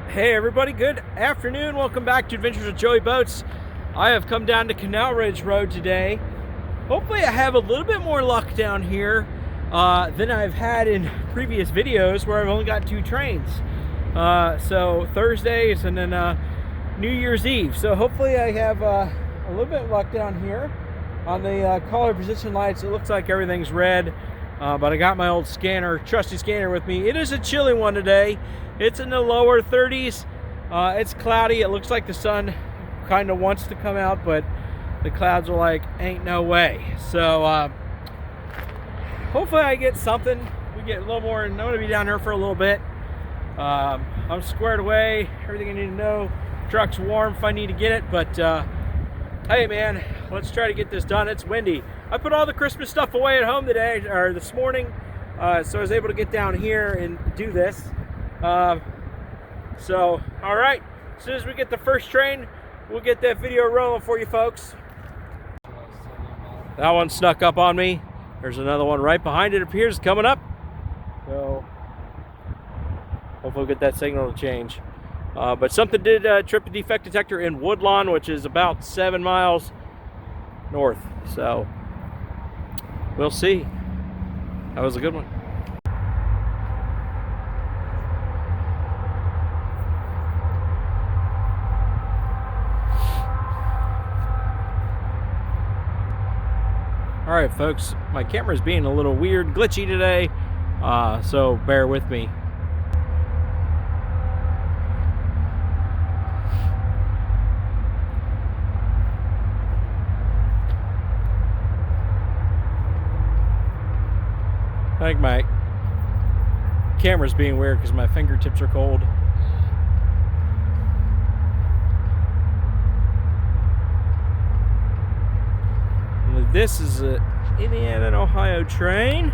Hey everybody, good afternoon. Welcome back to Adventures with Joey Boats. I have come down to Canal Ridge Road today. Hopefully I have a little bit more luck down here than I've had in previous videos where I've only got 2 trains. So Thursdays and then New Year's Eve. So hopefully I have a little bit of luck down here. On the collar position lights, it looks like everything's red. But I got my old scanner, trusty scanner with me. It is a chilly one today. It's in the lower 30s. It's cloudy. It looks like the sun kind of wants to come out, but the clouds are like, ain't no way. So hopefully I get something. We get a little more, and I'm going to be down here for a little bit. I'm squared away. Everything I need to know. Truck's warm if I need to get it, but hey man, let's try to get this done. It's windy. I put all the Christmas stuff away at home today, or this morning, so I was able to get down here and do this. So, all right, as soon as we get the first train, we'll get that video rolling for you folks. That one snuck up on me. There's another one right behind it, appears, coming up. So, hopefully we'll get that signal to change. But something did trip a defect detector in Woodlawn, which is about 7 miles north. So, we'll see. That was a good one. All right, folks, my camera's being a little weird, glitchy today, so bear with me. I think my camera's being weird because my fingertips are cold. This is an Indiana and Ohio train.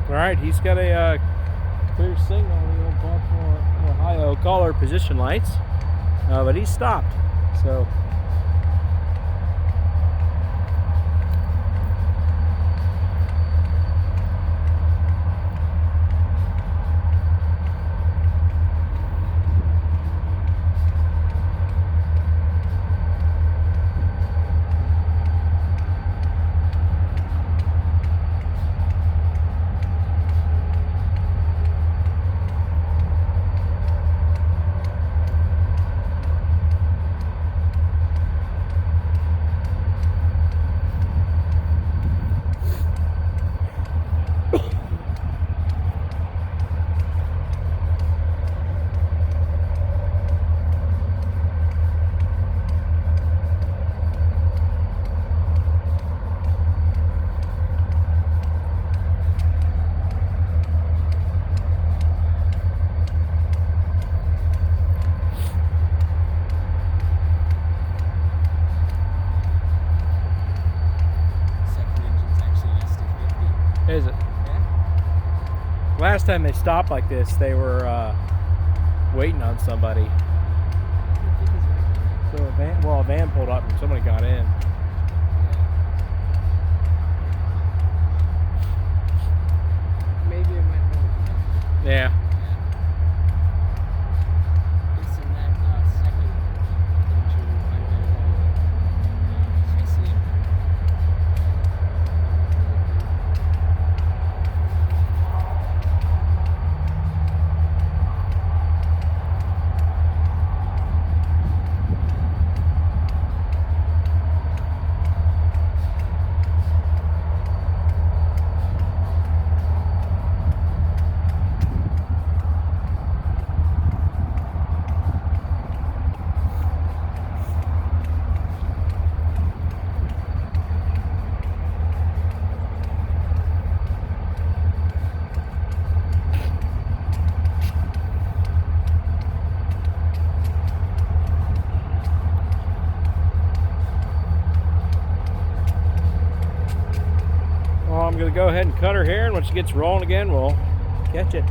All right, he's got a clear signal on the old Baltimore, Ohio collar position lights, but he's stopped. So. Is it? Yeah. Last time they stopped like this, they were waiting on somebody. So a van pulled up and somebody got in. Maybe it might not. Yeah. It's in that second into I see it. go ahead and cut her here, and when she gets rolling again, we'll catch it.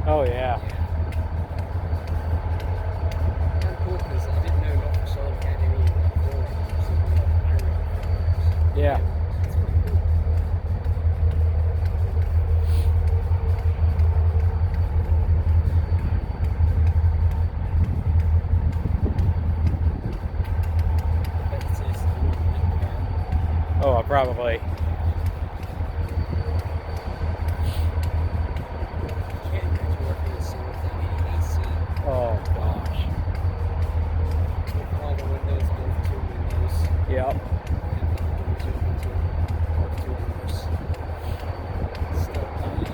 Oh yeah. Kind of cool because I didn't know Norfolk Southern had any forums, so we have hiring forums. Yeah. It's pretty cool. I bet it says the Oh, probably. can't imagine working in summer without any AC. Oh gosh. With all the windows, both two windows. Yep. And the doors open to work 2 hours. Still dying.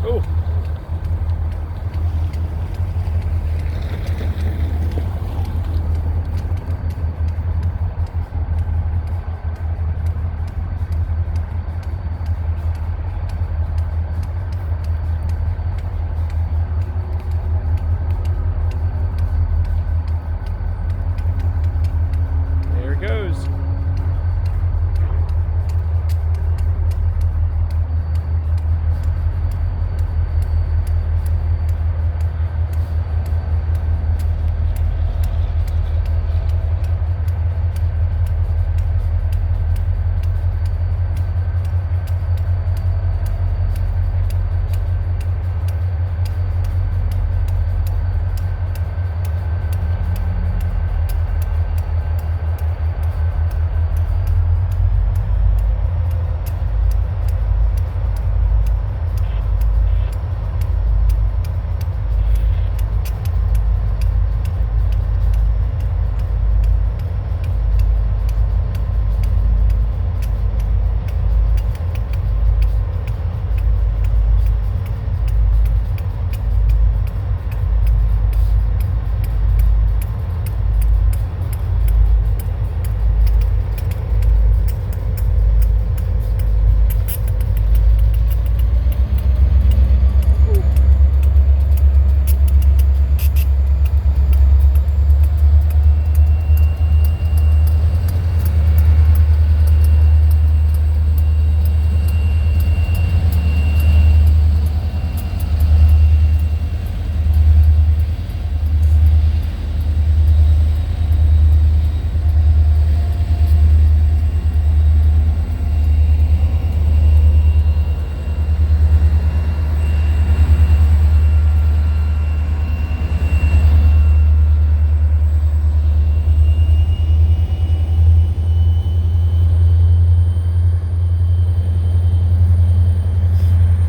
Oh. There it goes.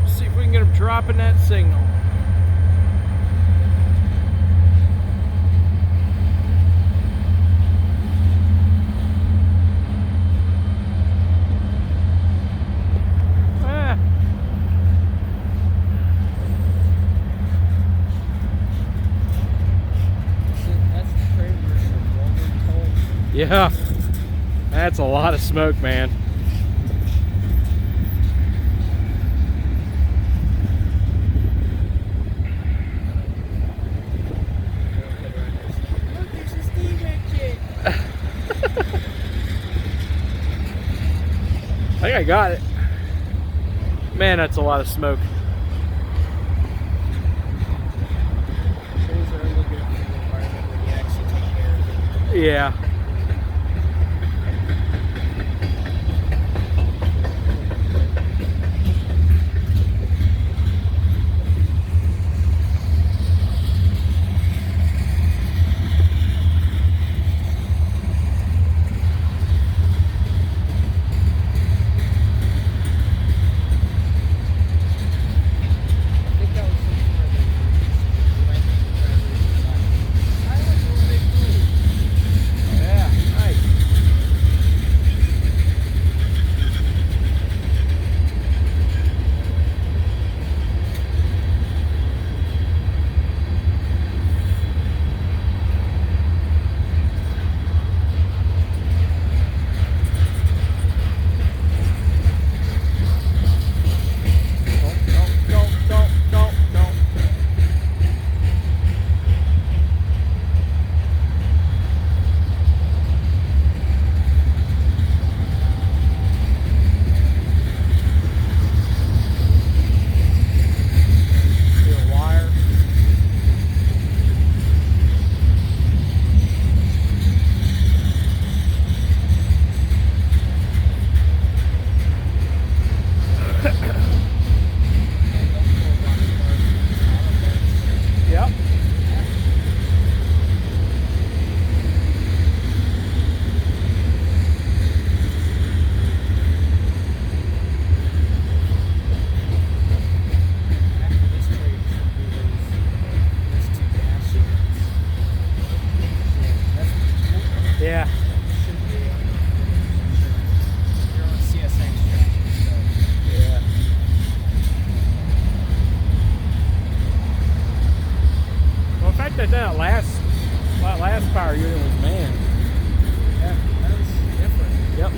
See if we can get them dropping that signal. Ah. That's the framers from Walnut Coal. Yeah. That's a lot of smoke, man. Look, there's a steam engine. I think I got it. Man, that's a lot of smoke. Those are really good for the environment when you actually take care of it. Yeah. right there. That last power unit was man. Yeah, that was different. Yep.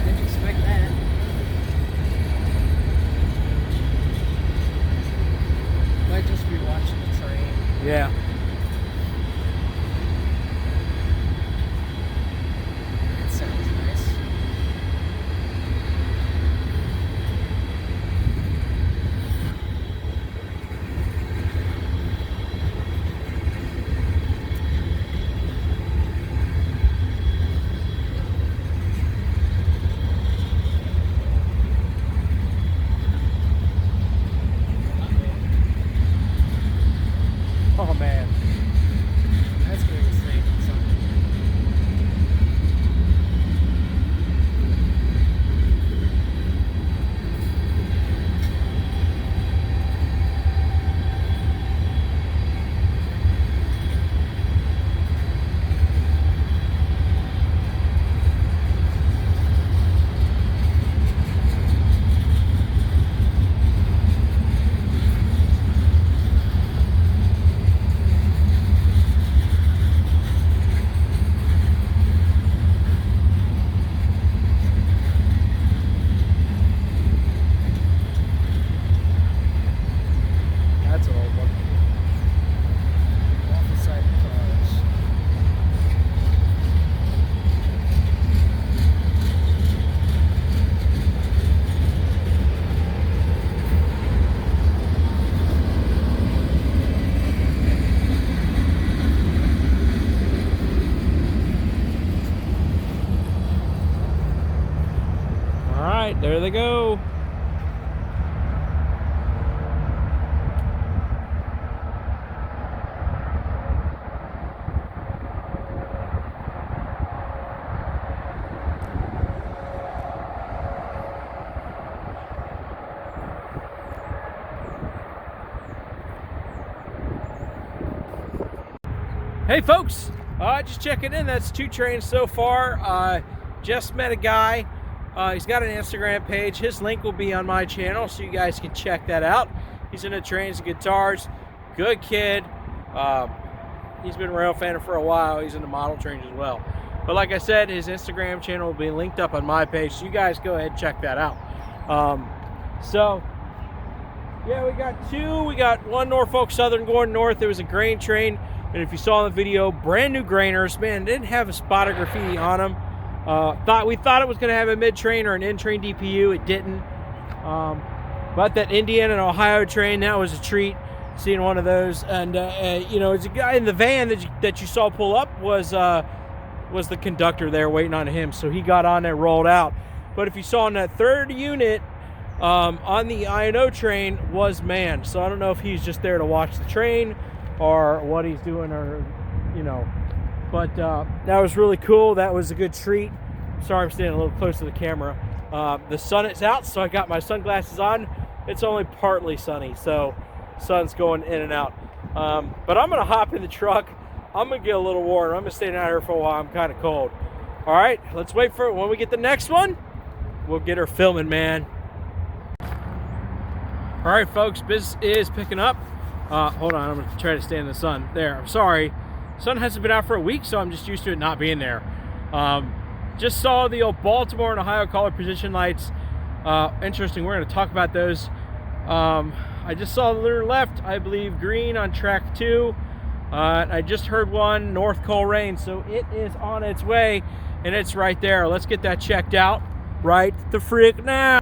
Didn't expect that. Might just be watching the train. Yeah. That sounds nice. Oh man. That's gonna be safe or something. That's an old one. Off the side of cars. All right, there they go. Hey folks, just checking in. That's 2 trains so far. Just met a guy. He's got an Instagram page. His link will be on my channel, so you guys can check that out. He's into trains and guitars. Good kid. He's been a rail fan for a while. He's into model trains as well. But like I said, his Instagram channel will be linked up on my page, so you guys go ahead and check that out. So yeah, we got 2. We got 1 Norfolk Southern going north. It was a grain train. And if you saw in the video, brand new grainers. Man, didn't have a spot of graffiti on them. We thought it was going to have a mid-train or an in-train DPU. It didn't. But that Indiana and Ohio train, that was a treat. Seeing one of those. And, you know, it's a guy in the van that you saw pull up was the conductor there waiting on him. So he got on there, rolled out. But if you saw in that 3rd unit on the I&O train was man. So I don't know if he's just there to watch the train or what he's doing, or you know, but that was really cool. That was a good treat. Sorry I'm standing a little close to the camera. The sun is out, so I got my sunglasses on. It's only partly sunny, so sun's going in and out. But I'm gonna hop in the truck. I'm gonna get a little warm. I'm gonna stay out here for a while. I'm kind of cold. All right, let's wait for it. When we get the next one, we'll get her filming, man. All right, folks, business is picking up. Hold on, I'm gonna try to stay in the sun. There, I'm sorry. Sun hasn't been out for a week, so I'm just used to it not being there. Just saw the old Baltimore and Ohio color position lights. Interesting, we're gonna talk about those. I just saw the rear left, I believe green on track 2. I just heard one North Coleraine, so it is on its way, and it's right there. Let's get that checked out right the frick now.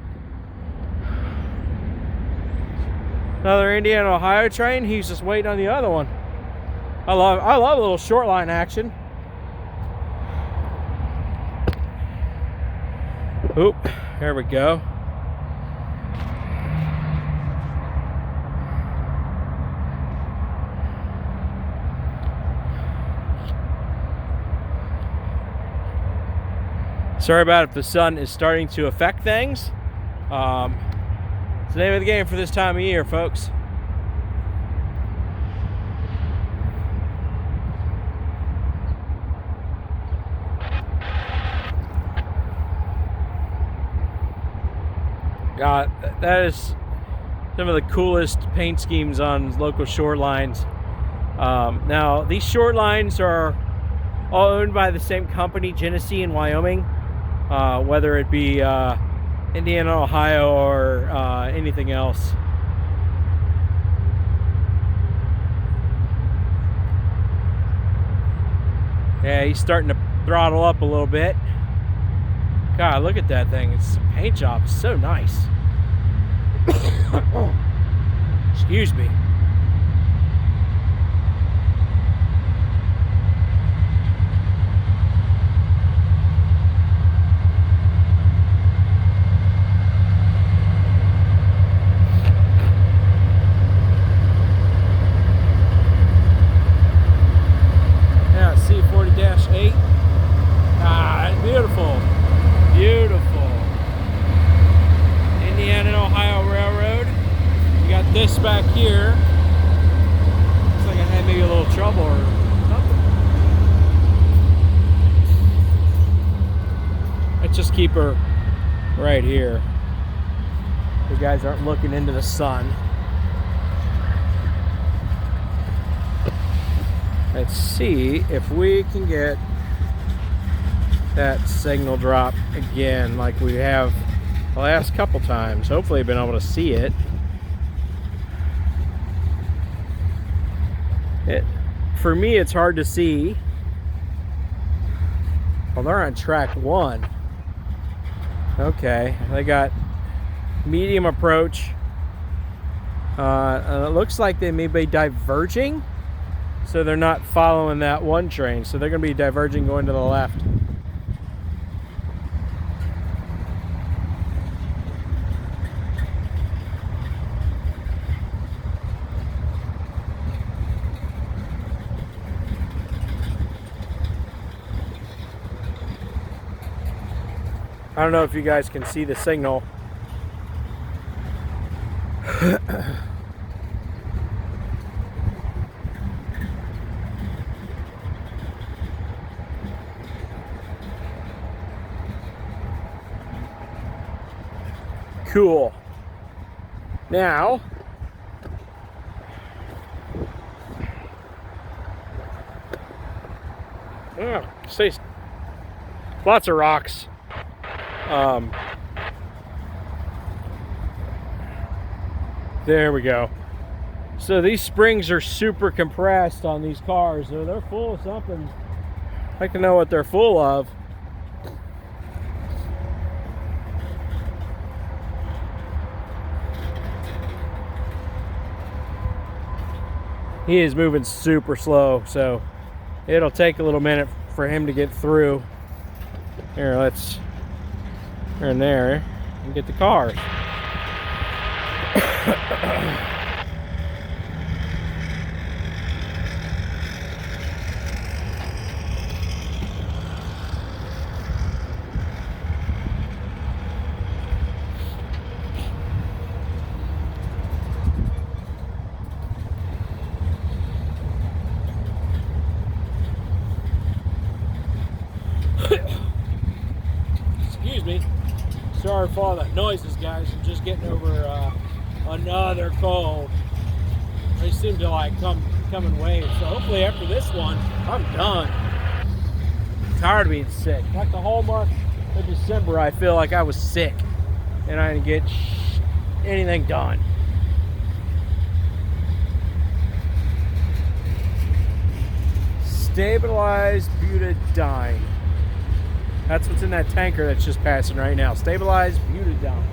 Another Indiana Ohio train. He's just waiting on the other one. I love a little short line action. Oop, there we go. Sorry about if the sun is starting to affect things. It's the name of the game for this time of year, folks. God, that is some of the coolest paint schemes on local shorelines. Now, these shorelines are all owned by the same company, Genesee in Wyoming, whether it be Indiana, Ohio, or anything else. Yeah, he's starting to throttle up a little bit. God, look at that thing. Its paint job is so nice. Excuse me. Yeah, C40-8. Ah, beautiful. Beautiful. Indiana and Ohio Railroad. You got this back here. Looks like I had maybe a little trouble or something. Let's just keep her right here. You guys aren't looking into the sun. Let's see if we can get that signal drop again like we have the last couple times. Hopefully I've been able to see it. For me, it's hard to see. Well, they're on track 1. Okay, they got medium approach. And it looks like they may be diverging. So they're not following that one train. So they're going to be diverging going to the left. I don't know if you guys can see the signal. Cool. Now, see, lots of rocks. There we go. So these springs are super compressed on these cars. So they're full of something. I like to know what they're full of. He is moving super slow, so it'll take a little minute for him to get through. Here, let's turn there and get the cars. Excuse me. Sorry for all that noises, guys. I'm just getting over another cold. They seem to like come in waves. So hopefully after this one, I'm done. I'm tired of being sick. Like the whole month of December, I feel like I was sick and I didn't get anything done. Stabilized butadiene. That's what's in that tanker that's just passing right now. Stabilized butadiene.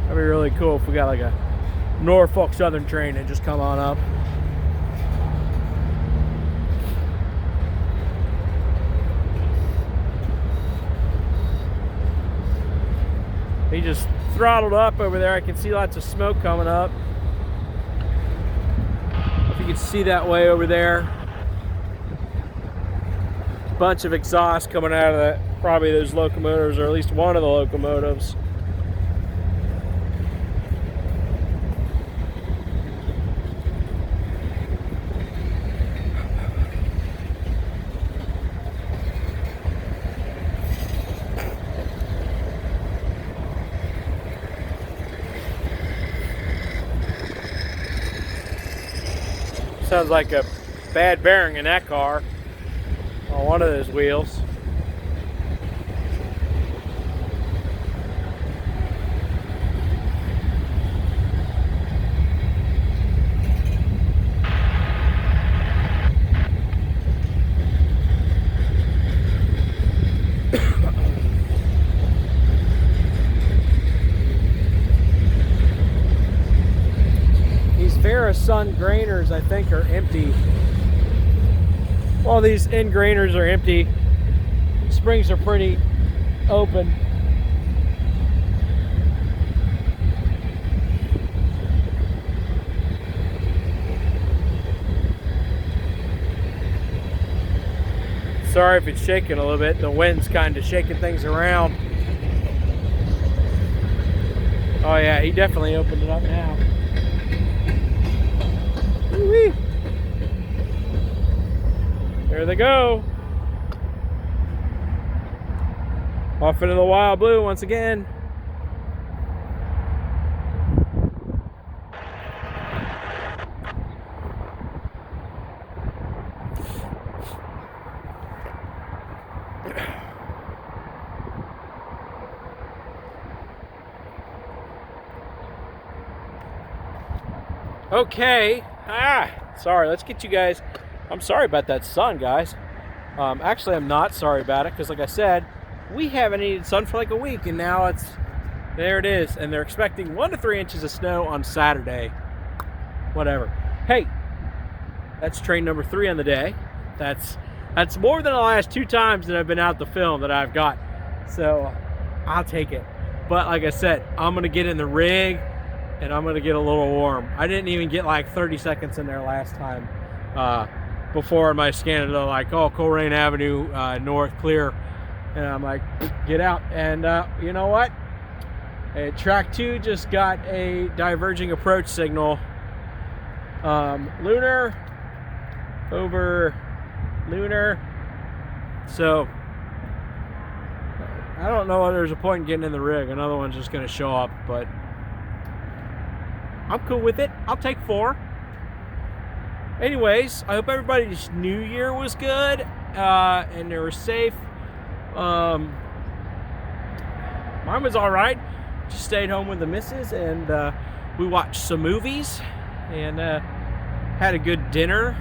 That'd be really cool if we got like a Norfolk Southern train and just come on up. He just throttled up over there. I can see lots of smoke coming up. If you can see that way over there. Bunch of exhaust coming out of that, probably those locomotives, or at least one of the locomotives. sounds like a bad bearing in that car on one of those wheels. Sun grainers, I think, are empty. Well, these end grainers are empty. Springs are pretty open. Sorry if it's shaking a little bit. The wind's kind of shaking things around. Oh yeah, he definitely opened it up now. Woo-wee. There they go. Off into the wild blue once again. Okay. Sorry, let's get you guys. I'm sorry about that sun, guys. Actually, I'm not sorry about it because, like I said, we haven't needed sun for like a week, and now there it is. And they're expecting 1 to 3 inches of snow on Saturday. Whatever. Hey, that's train number 3 on the day. That's more than the last 2 times that I've been out to film that I've got. So I'll take it. But like I said, I'm gonna get in the rig. And I'm gonna get a little warm. I didn't even get like 30 seconds in there last time before my scan. They're like, oh, Coleraine Avenue North clear. And I'm like, get out. And you know what? Track 2 just got a diverging approach signal. Lunar over Lunar. So I don't know whether there's a point in getting in the rig. Another one's just gonna show up, but I'm cool with it. I'll take 4. Anyways, I hope everybody's New Year was good and they were safe. Mine was all right. Just stayed home with the missus and we watched some movies and had a good dinner.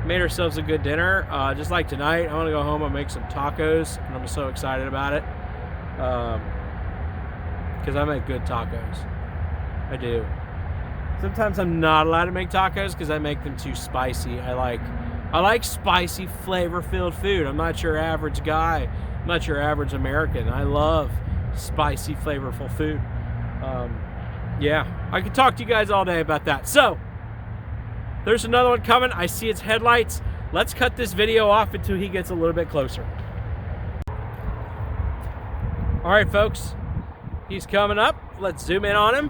Made ourselves a good dinner. Just like tonight, I want to go home and make some tacos, and I'm so excited about it because I make good tacos. I do. Sometimes I'm not allowed to make tacos because I make them too spicy. I like spicy, flavor-filled food. I'm not your average guy. I'm not your average American. I love spicy, flavorful food. Yeah, I could talk to you guys all day about that. So, there's another one coming. I see its headlights. Let's cut this video off until he gets a little bit closer. All right, folks. He's coming up. Let's zoom in on him.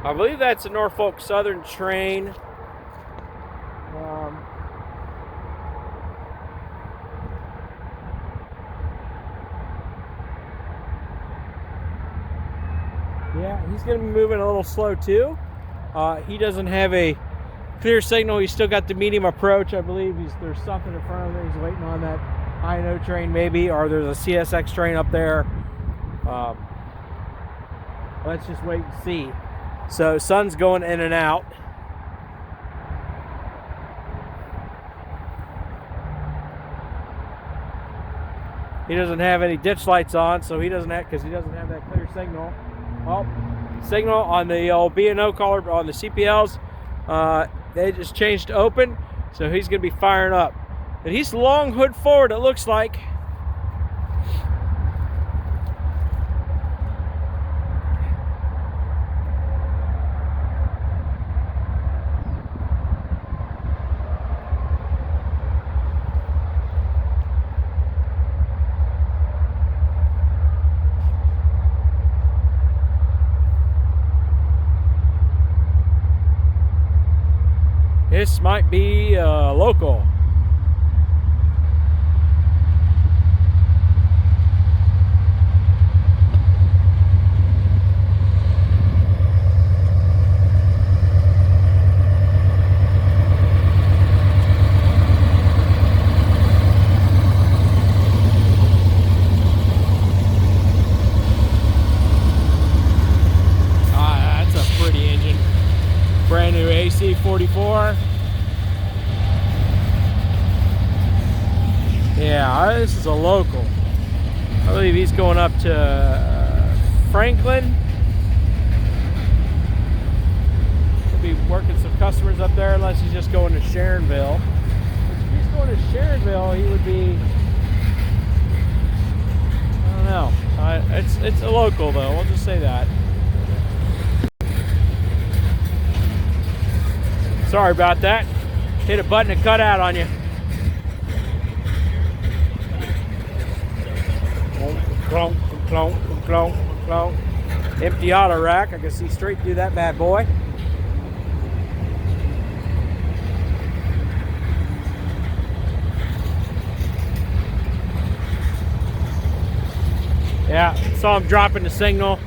I believe that's a Norfolk Southern train. Yeah, he's going to be moving a little slow too. He doesn't have a clear signal. He's still got the medium approach. I believe there's something in front of him. He's waiting on that I&O train maybe, or there's a CSX train up there. Let's just wait and see. So sun's going in and out. He doesn't have any ditch lights on, so he doesn't have that clear signal. Well, signal on the old B&O collar on the CPLs. They just changed to open, so he's going to be firing up. And he's long hood forward, it looks like. This might be local. brand new AC-44. Yeah, this is a local. I believe he's going up to Franklin. He'll be working some customers up there, unless he's just going to Sharonville. If he's going to Sharonville, he would be, I don't know. It's a local though, we'll just say that. Sorry about that. Hit a button and cut out on you. Clonk, clonk, clonk, clonk. Empty auto rack. I can see straight through that bad boy. Yeah, saw him dropping the signal.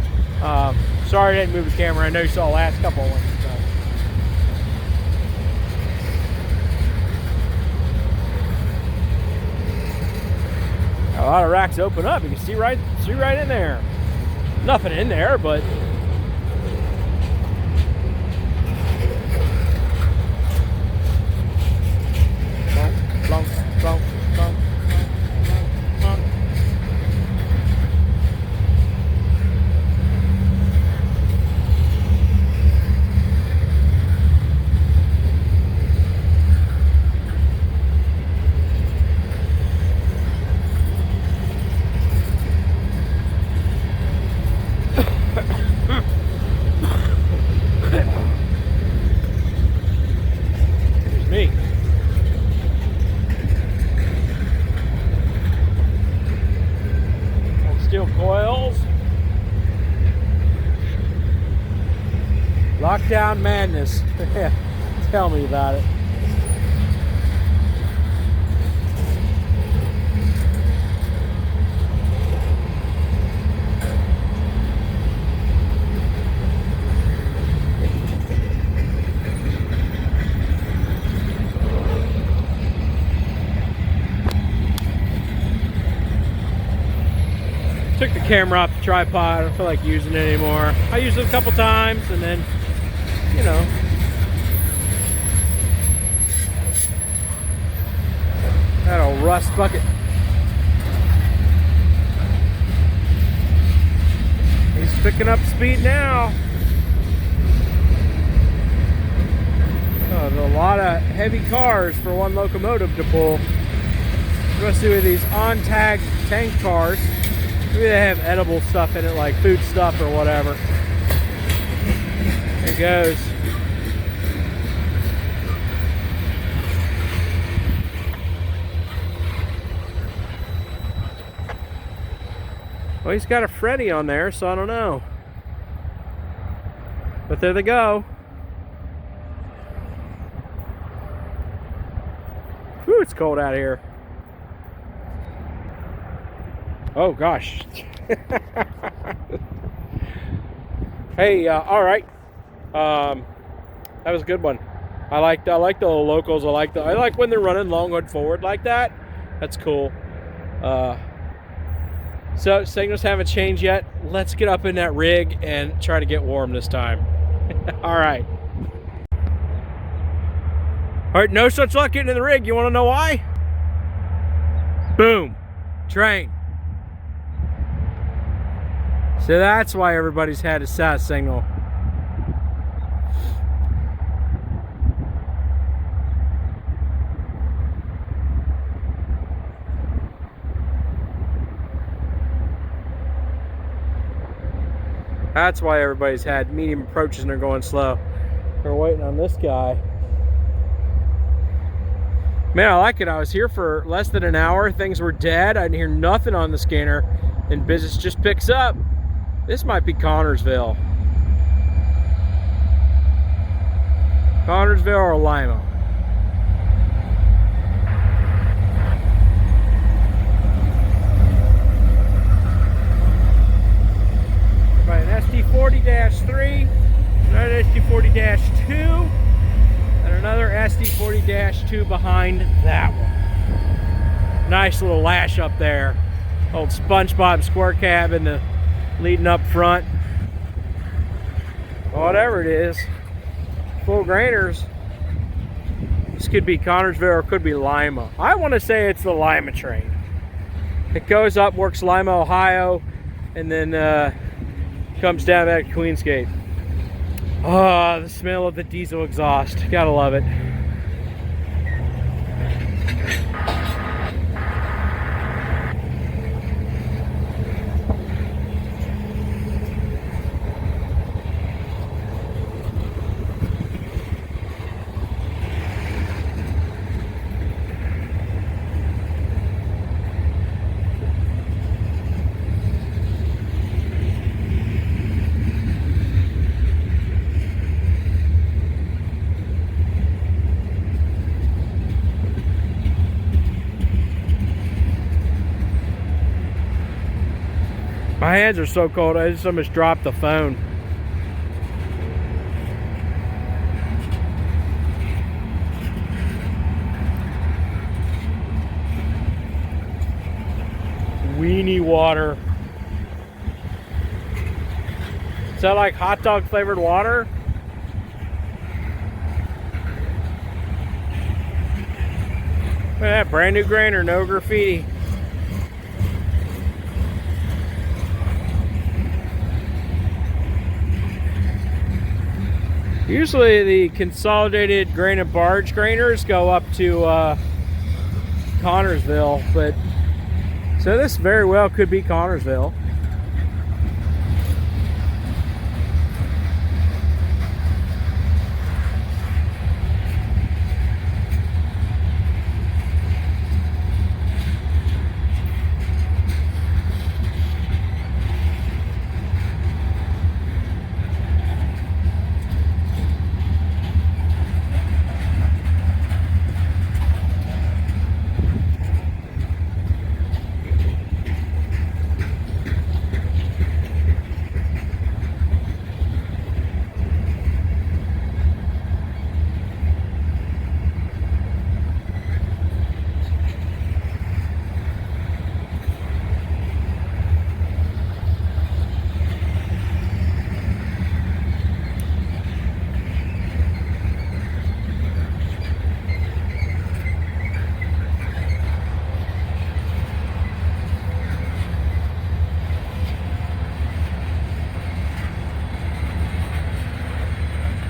Sorry I didn't move the camera. I know you saw the last couple ones. So. A lot of racks open up. You can see right in there. Nothing in there, but plunk, plunk, plunk, plunk, plunk, plunk. Coils. Lockdown madness. Tell me about it. Took the camera off the tripod. I don't feel like using it anymore. I used it a couple times and then, you know. That old rust bucket. He's picking up speed now. Oh, there's a lot of heavy cars for one locomotive to pull. Especially with these on-tag tank cars. Maybe they have edible stuff in it, like food stuff or whatever. There it goes. Well, he's got a Freddy on there, so I don't know. But there they go. Whew, it's cold out here. Oh gosh. Hey, all right. That was a good one. I like the locals. I like when they're running Longwood forward like that. That's cool. So signals haven't changed yet. Let's get up in that rig and try to get warm this time. All right. All right. No such luck getting in the rig. You want to know why? Boom. Train. So that's why everybody's had a sat signal. That's why everybody's had medium approaches and they're going slow. We're waiting on this guy. Man, I like it. I was here for less than an hour. Things were dead. I didn't hear nothing on the scanner. And business just picks up. This might be Connorsville. Connorsville or Lima. Right, an SD40-3, another SD40-2, and another SD40-2 behind that one. Nice little lash up there. Old SpongeBob square cab in the leading up front. Whatever it is. full grainers. This could be Connersville or it could be Lima. I want to say it's the Lima train. It goes up, works Lima, Ohio, and then comes down back to Queensgate. Oh, the smell of the diesel exhaust. Gotta love it. My hands are so cold, I just almost dropped the phone. Weenie water. Is that like hot dog flavored water? Look at that, brand new grainer, no graffiti. Usually the consolidated grain and barge grainers go up to Connersville, but so this very well could be Connersville.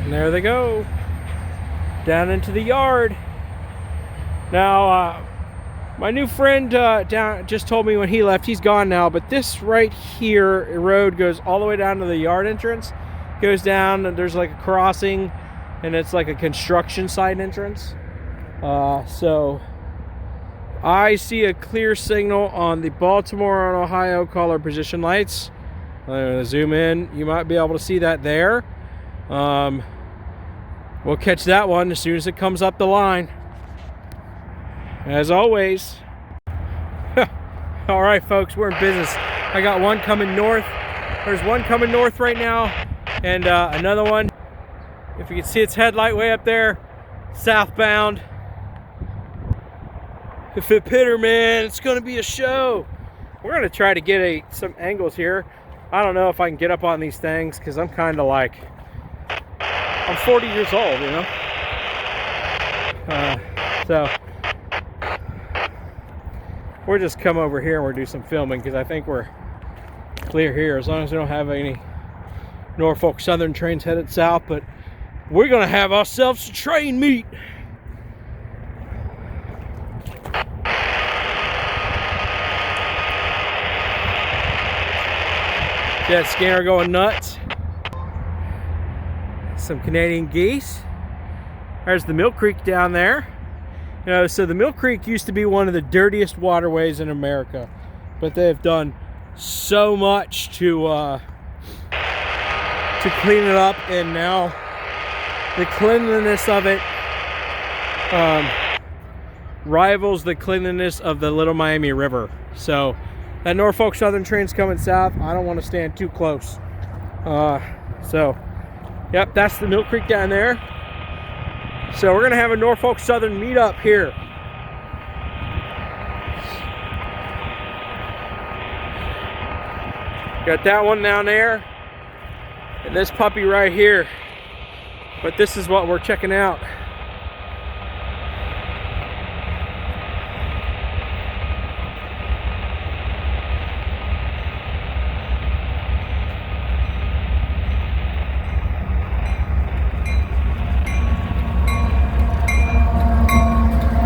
And there they go, down into the yard. Now, my new friend down just told me when he left, he's gone now, but this right here road goes all the way down to the yard entrance, goes down, and there's like a crossing, and it's like a construction site entrance. So I see a clear signal on the Baltimore and Ohio color position lights. I'm gonna zoom in. You might be able to see that there. We'll catch that one as soon as it comes up the line. As always. All right, folks, we're in business. I got one coming north. There's one coming north right now, and another one, if you can see its headlight way up there, southbound. If it pitter, man, it's gonna be a show. We're gonna try to get some angles here. I don't know if I can get up on these things because I'm kind of like, I'm 40 years old, you know? So we'll just come over here and we'll do some filming because I think we're clear here as long as we don't have any Norfolk Southern trains headed south, but we're gonna have ourselves a train meet. Jet scanner going nuts. Some Canadian geese. There's the Mill Creek down there. You know, so the Mill Creek used to be one of the dirtiest waterways in America, but they've done so much to clean it up, and now the cleanliness of it rivals the cleanliness of the Little Miami River. So that Norfolk Southern train's coming south. I don't want to stand too close. So yep, that's the Mill Creek down there. So we're gonna have a Norfolk Southern meetup here. Got that one down there, and this puppy right here But this is what we're checking out.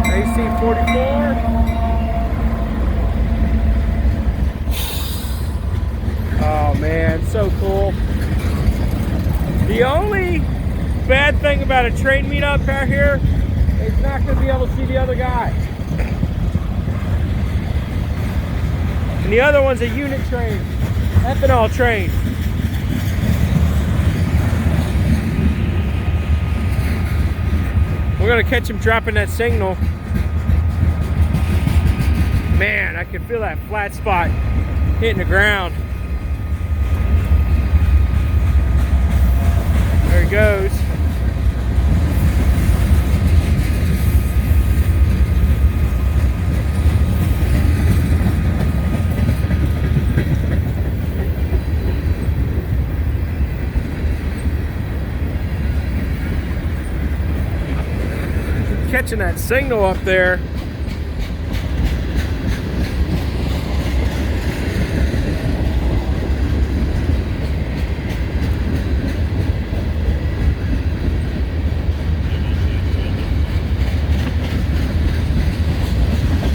AC 44. Oh man, so cool. The only bad thing about a train meetup out here is not going to be able to see the other guy. And the other one's a unit train, ethanol train. We're going to catch him dropping that signal. Man, I can feel that flat spot hitting the ground. There he goes. Catching that signal up there.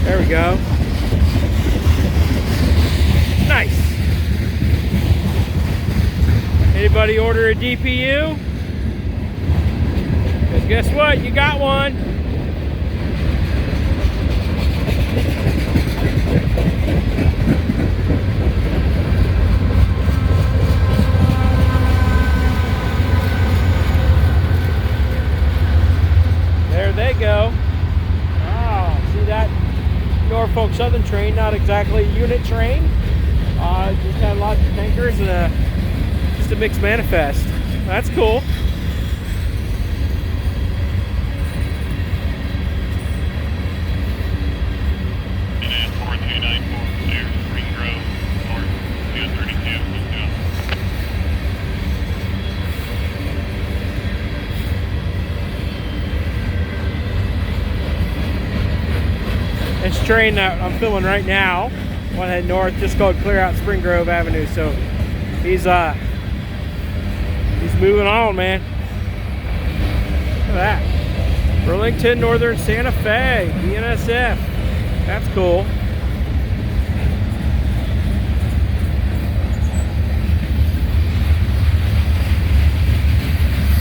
There we go. Nice. Anybody order a DPU? Because guess what? You got one. There they go. Oh, see that Norfolk Southern train? Not exactly a unit train. Just had lots of tankers and just a mixed manifest. That's cool. This train that I'm filming right now, one head north, just called clear out Spring Grove Avenue. So he's moving on, man. Look at that. Burlington Northern Santa Fe, BNSF. That's cool.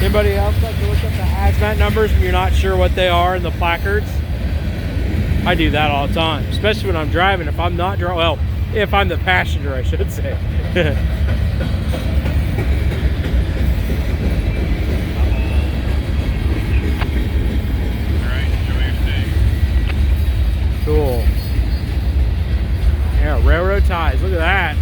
Anybody else like to look up the hazmat numbers when you're not sure what they are in the placards? I do that all the time, especially when I'm driving. If I'm not driving, well, if I'm the passenger, I should say. Cool. Yeah, railroad ties. Look at that.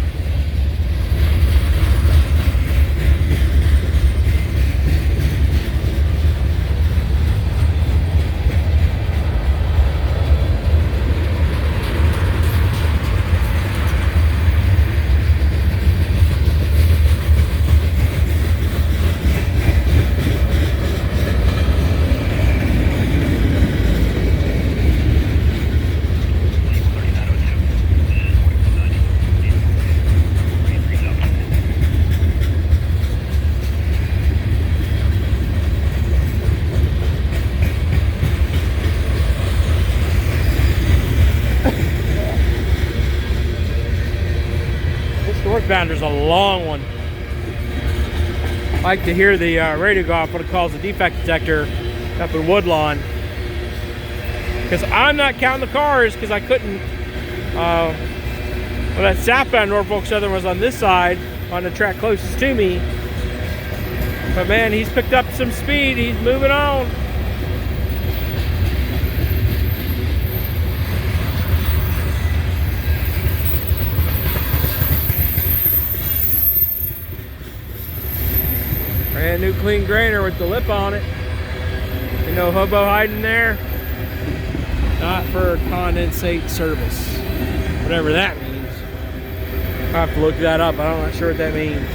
Northbounder's a long one. I like to hear the radio go off what it calls a defect detector up in Woodlawn. Because I'm not counting the cars because I couldn't. Well, that southbound Norfolk Southern was on this side on the track closest to me. But man, he's picked up some speed. He's moving on. Brand new clean grainer with the lip on it. You know, hobo hiding there. Not for condensate service. Whatever that means. I'll have to look that up. I'm not sure what that means.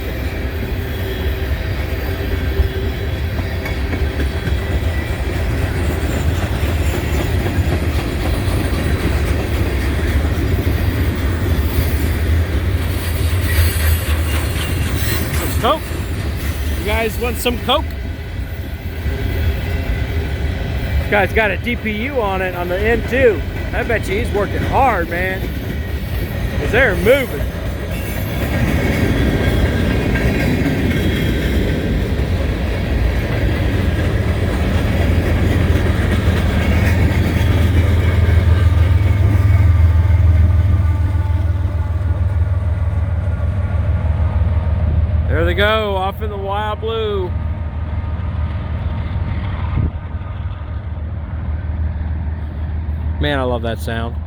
guys want some Coke? This guy's got a DPU on it on the end too. I bet you he's working hard, man. Because they're moving. There they go, off in the wild blue. Man, I love that sound.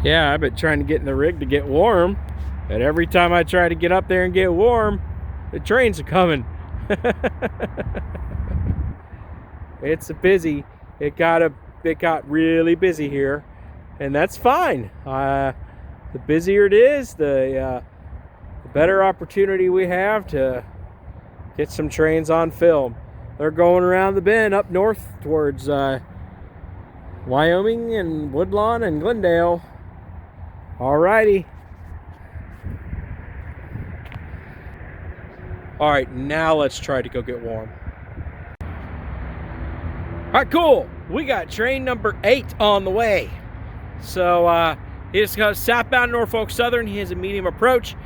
Yeah, I've been trying to get in the rig to get warm, and every time I try to get up there and get warm, the trains are coming. It's busy. It got really busy here, and that's fine. The busier it is, the better opportunity we have to get some trains on film. They're going around the bend up north towards Wyoming and Woodlawn and Glendale. Alrighty. Alright, now let's try to go get warm. Alright, cool. We got train number 8 on the way. So he just goes southbound Norfolk Southern. He has a medium approach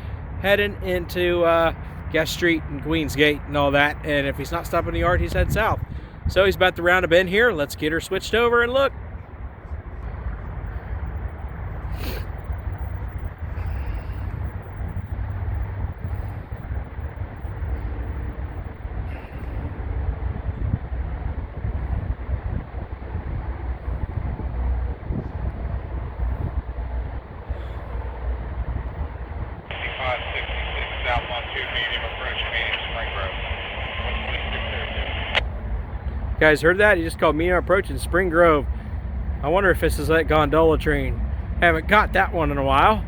heading into Guest Street and Queensgate and all that. And if he's not stopping the yard, he's heading south. So he's about to round a bend here. Let's get her switched over and look. Guys, heard that? He just called medium approach in Spring Grove. I wonder if this is that gondola train. Haven't got that one in a while.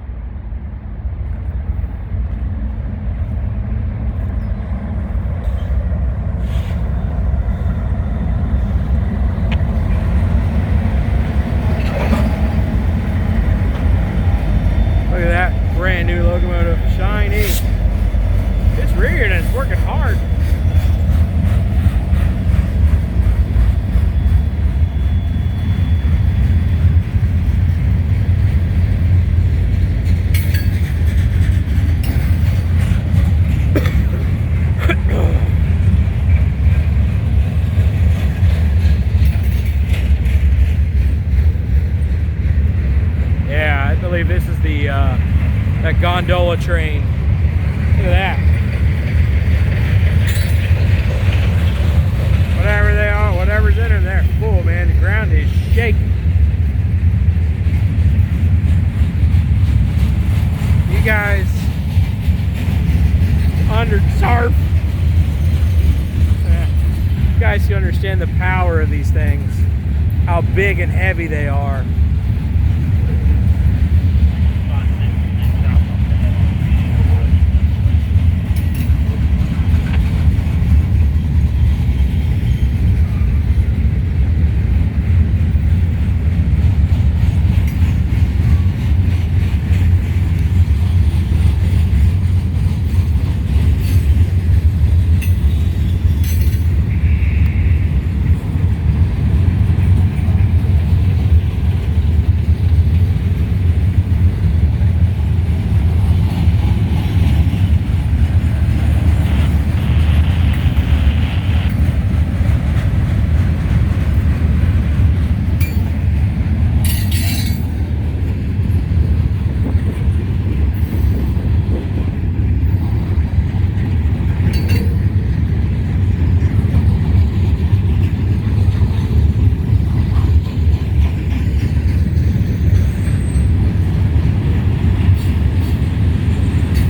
Look at that brand new locomotive, shiny. It's reared and it's working hard. This is the that gondola train. Look at that. Whatever they are, whatever's in there, full, man. The ground is shaking. You guys you guys can understand the power of these things, how big and heavy they are.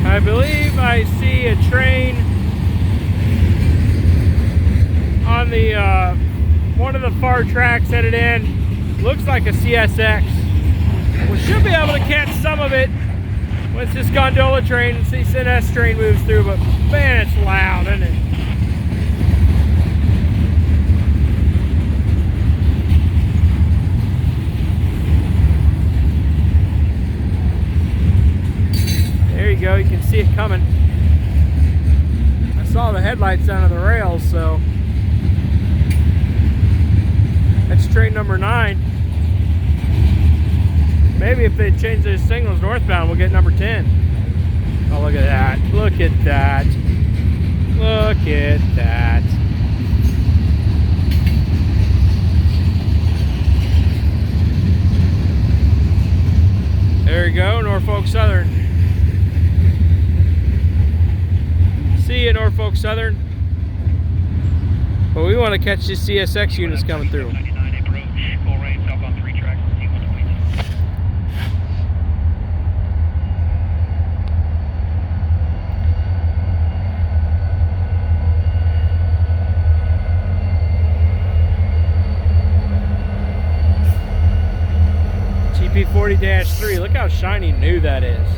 I believe I see a train on the one of the far tracks headed in. Looks like a CSX. We should be able to catch some of it once this gondola train and CSX train moves through, but man, it's loud, isn't it? go. You can see it coming. I saw the headlights down on the rails, so that's train number 9. Maybe if they change those signals northbound, we'll get number 10. Oh, look at that. Look at that. Look at that. There you go, Norfolk Southern. See you, Norfolk Southern. But we want to catch these CSX units coming through. GP40-3, look how shiny new that is.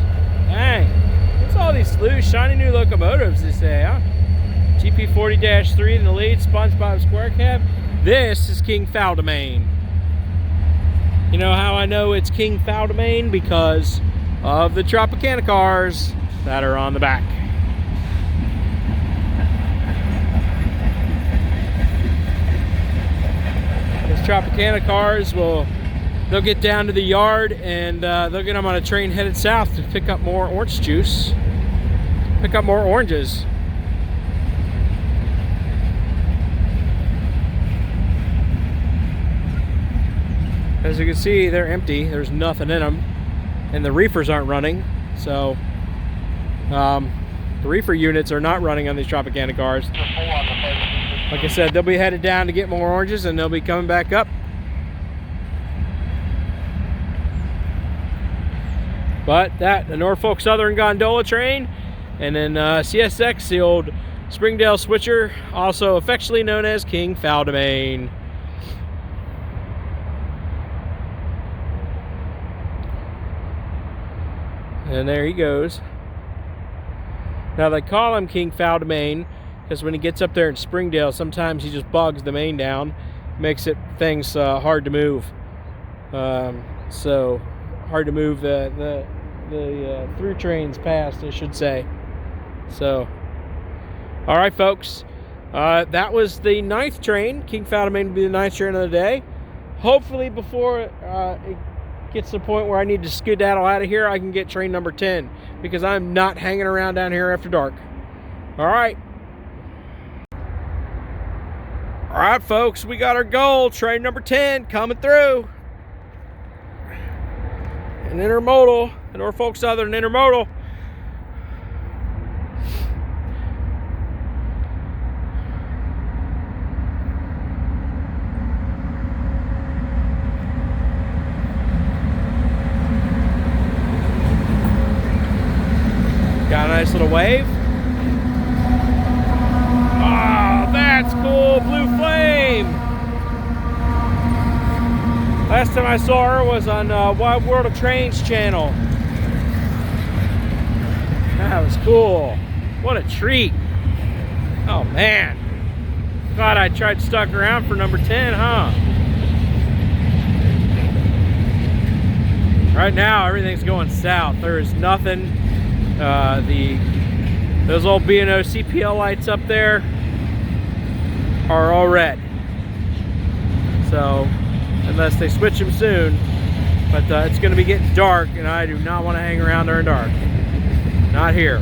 Dang, what's all these loose, shiny new locomotives they say, huh? GP40-3 in the lead, SpongeBob Square Cab. This is King Faldamain. You know how I know it's King Faldamain? Because of the Tropicana cars that are on the back. Those Tropicana cars they'll get down to the yard and they'll get them on a train headed south to pick up more orange juice, pick up more oranges. As you can see, they're empty. There's nothing in them, and the reefers aren't running. So the reefer units are not running on these Tropicana cars. Like I said, they'll be headed down to get more oranges, and they'll be coming back up. But the Norfolk Southern gondola train, and then CSX, the old Springdale switcher, also affectionately known as King Faldamain. And there he goes. Now they call him King Faldamain because when he gets up there in Springdale, sometimes he just bogs the main down, makes things hard to move. So hard to move the through trains past, I should say. So, all right, folks. That was the 9th train. King Faldamain will be the 9th train of the day. Hopefully, before it gets to the point where I need to skedaddle out of here, I can get train number 10 because I'm not hanging around down here after dark. All right. All right, folks, we got our goal. Train number 10 coming through. An intermodal, the Norfolk Southern intermodal. Got a nice little wave. Oh, that's cool. Blue flame. Last time I saw her was on Wild World of Trains channel. That was cool. What a treat. Oh, man. Glad I tried stuck around for number 10, huh? Right now, everything's going south. There is nothing. Those old B&O CPL lights up there are all red. So, unless they switch them soon, but it's going to be getting dark, and I do not want to hang around during dark. Not here.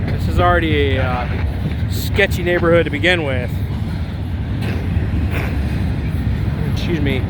This is already a sketchy neighborhood to begin with. Excuse me.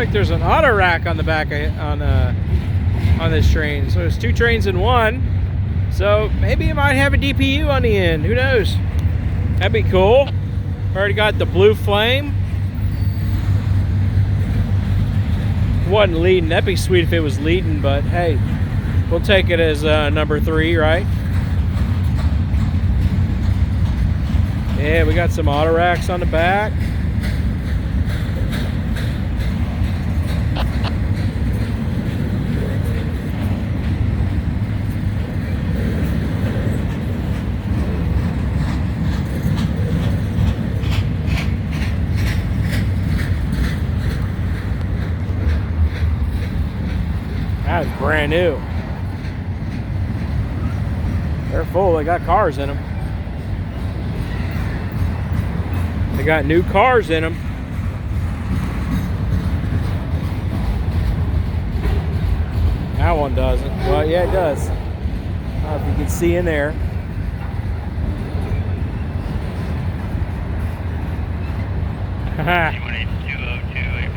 like there's an auto rack on the back on this train. So it's 2 trains in one. So maybe it might have a DPU on the end. Who knows? That'd be cool. Already got the blue flame. Wasn't leading. That'd be sweet if it was leading, but hey, we'll take it as number 3, right? Yeah, we got some auto racks on the back. That is brand new. They're full. They got cars in them. They got new cars in them. That one doesn't. Well, yeah, it does. I don't know if you can see in there.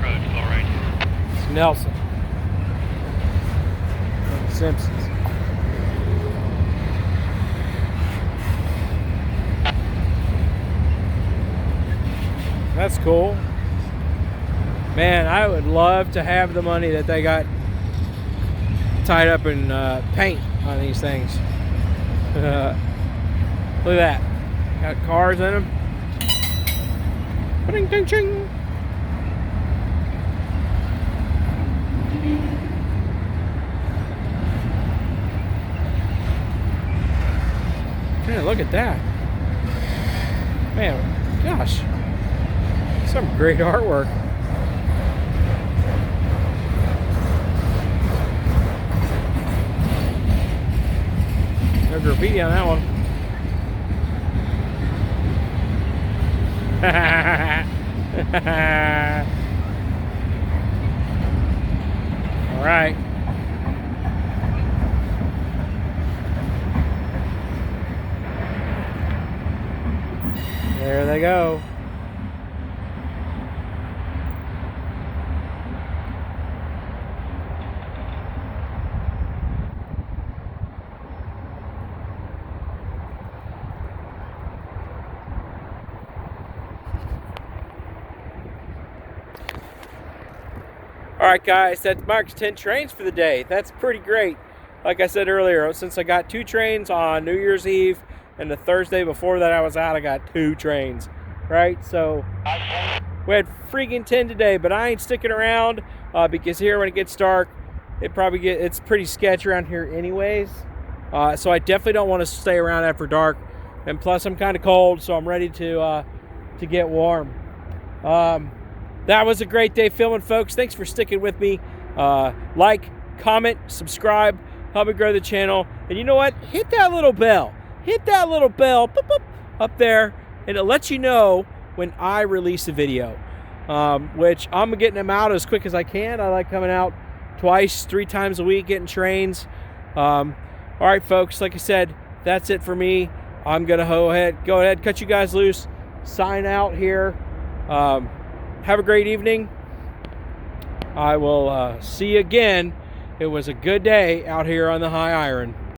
approach, full right. It's Nelson. From the Simpsons. That's cool. Man, I would love to have the money that they got tied up in paint on these things. Look at that. Got cars in them. Ding, ding, ding. Man, look at that. Man, gosh. Some great artwork. No graffiti on that one. All right. There they go. All right, guys, that marks 10 trains for the day. That's pretty great. Like I said earlier, since I got 2 trains on New Year's Eve and the Thursday before that I was out, I got 2 trains, right? So we had freaking 10 today, but I ain't sticking around because here when it gets dark, it's pretty sketchy around here anyways. So I definitely don't want to stay around after dark. And plus I'm kind of cold, so I'm ready to get warm. That was a great day filming, folks. Thanks for sticking with me. Like, comment, subscribe, help me grow the channel. And you know what? Hit that little bell. Hit that little bell boop, boop, up there, and it lets you know when I release a video, which I'm getting them out as quick as I can. I like coming out 2, 3 times a week, getting trains. All right, folks, like I said, that's it for me. I'm going to go ahead, cut you guys loose, sign out here. Have a great evening. I will see you again. It was a good day out here on the High Iron.